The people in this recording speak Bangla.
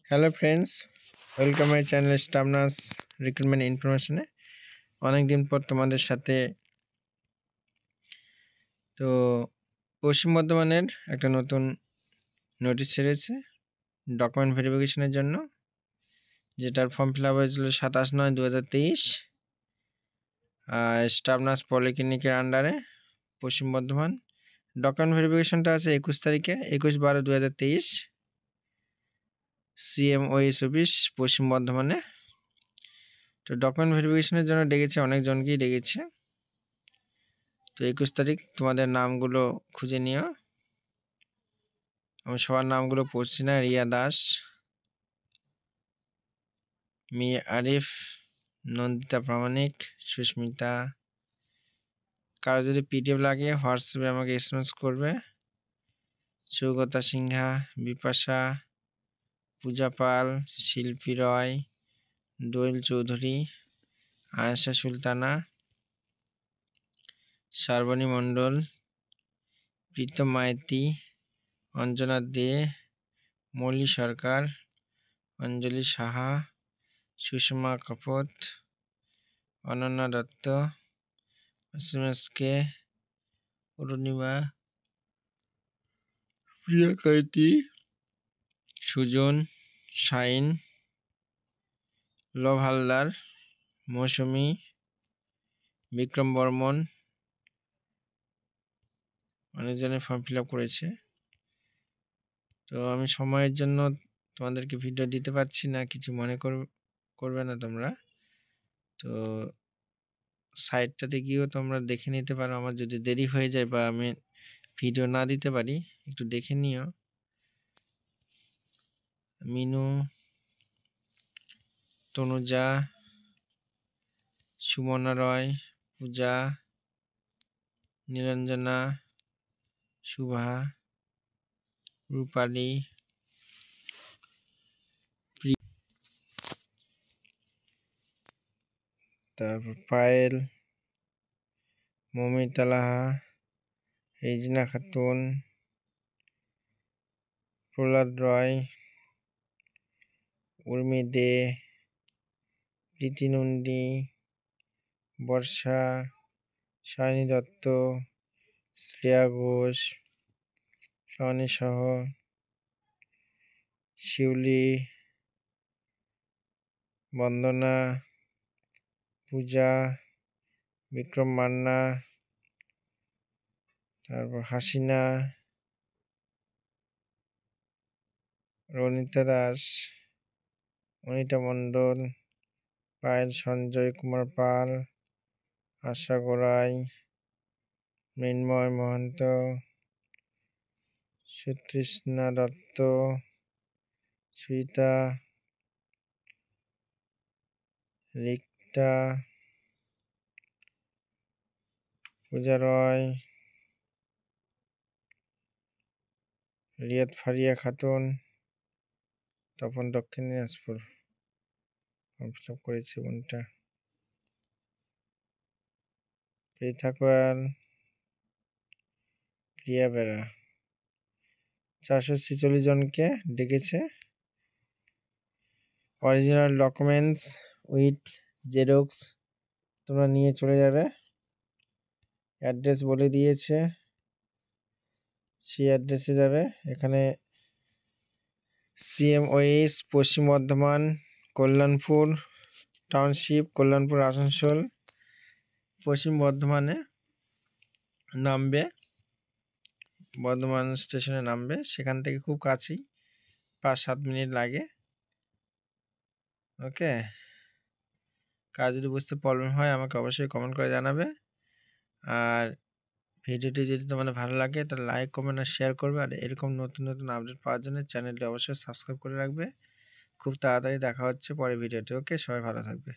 Hello friends, welcome my channel staff nurses recruitment ইনফরমেশনে। অনেকদিন পর তোমাদের সাথে। তো পশ্চিম বর্ধমানের একটা নতুন নোটিশ ছেড়েছে ডকুমেন্ট ভেরিফিকেশনের জন্য, যেটার ফর্ম ফিল আপ হয়েছিল 27/9/2023 আর স্টাফনার্স পলিক্লিনিকের আন্ডারে পশ্চিম বর্ধমান। ডকুমেন্ট ভেরিফিকেশনটা আছে 21 তারিখে, 21/12/2023 CMOS অফিস পশ্চিম বর্ধমানে। তো ডকুমেন্ট ভেরিফিকেশনের জন্য ডেকেছে, অনেকজনকেই ডেকেছে। তো 21 তারিখ তোমাদের নামগুলো খুঁজে নিও। আমি সবার নামগুলো পড়ছি না। রিয়া দাস, মিয়া আরিফ, নন্দিতা প্রামাণিক, সুস্মিতা। কারো যদি পিডিএফ লাগে হোয়াটসঅ্যাপে আমাকে এসএমএস করবে। সৌগতা সিনহা, বিপাশা, পূজা পাল, শিল্পী রয়, দোয়েল চৌধুরী, আয়েশা সুলতানা, শ্রাবণী মণ্ডল, প্রীতম মাইতি, অঞ্জনা দে, মৌলি সরকার, অঞ্জলি সাহা, সুষমা কাপত, অনন্যা দত্ত, এসএমএসকে, অরুণিমা, প্রিয়া কাইতি, সুজন, শাইন, লভ হালদার, মৌসুমী, বিক্রম বর্মন। অনেকজনে ফর্ম ফিল আপ করেছে। তো আমি সময়ের জন্য তোমাদেরকে ভিডিও দিতে পারছি না, কিছু মনে করবে না তোমরা। তো সাইটটাতে গিয়েও তোমরা দেখে নিতে পারো। আমার যদি দেরি হয়ে যায় বা আমি ভিডিও না দিতে পারি, একটু দেখে নিও। মিনু, তনুজা, সুমনা রয়, পূজা, নিরঞ্জনা, শুভা, রূপালী, তারপর পায়েল, মমিতা লাহা, রেজিনা খাতুন, প্রহ্লাদ রয়, উর্মি দে, প্রীতি নন্দী, বর্ষা, সায়নী দত্ত, শ্রেয়া ঘোষ, সনি সহ, শিউলি, বন্দনা, পূজা, বিক্রম মান্না, তারপর হাসিনা, রনিতা দাস, অনিতা মণ্ডল, পায়েল, সঞ্জয় কুমার পাল, আশা গোড়াই, মৃন্ময় মহন্ত, সুতৃষ্ণা দত্ত, সুইতা, রিক্তা, পূজা রয়, রিয়াদ ফারিয়া খাতুন, তপন দক্ষিণ দিনাজপুর ফর্ম ফিল আপ করেছে বোনটা। পৃথা কোয়াল, প্রিয়া বেরা। 446 জনকে ডেকেছে। অরিজিনাল ডকুমেন্টস উইথ জেরক্স তোমরা নিয়ে চলে যাবে। অ্যাড্রেস বলে দিয়েছে, সেই অ্যাড্রেসে যাবে। এখানে CMOS পশ্চিম বর্ধমান, কল্যাণপুর টাউনশিপ, কল্যাণপুর আসানসোল, পশ্চিম বর্ধমানে নামবে। বর্ধমান স্টেশনে নামবে, সেখান থেকে খুব কাছেই, 5-7 মিনিট লাগে। ওকে, কাজ যদি বুঝতে প্রবলেম হয় আমাকে অবশ্যই কমেন্ট করে জানাবে। আর ভিডিওটি যদি তোমাদের ভালো লাগে তাহলে লাইক, কমেন্ট আর শেয়ার করবে। আর এরকম নতুন নতুন আপডেট পাওয়ার জন্য চ্যানেলটি অবশ্যই সাবস্ক্রাইব করে রাখবে। খুব তাড়াতাড়ি দেখা হচ্ছে পরের ভিডিওতে। ওকে, সবাই ভালো থাকবে।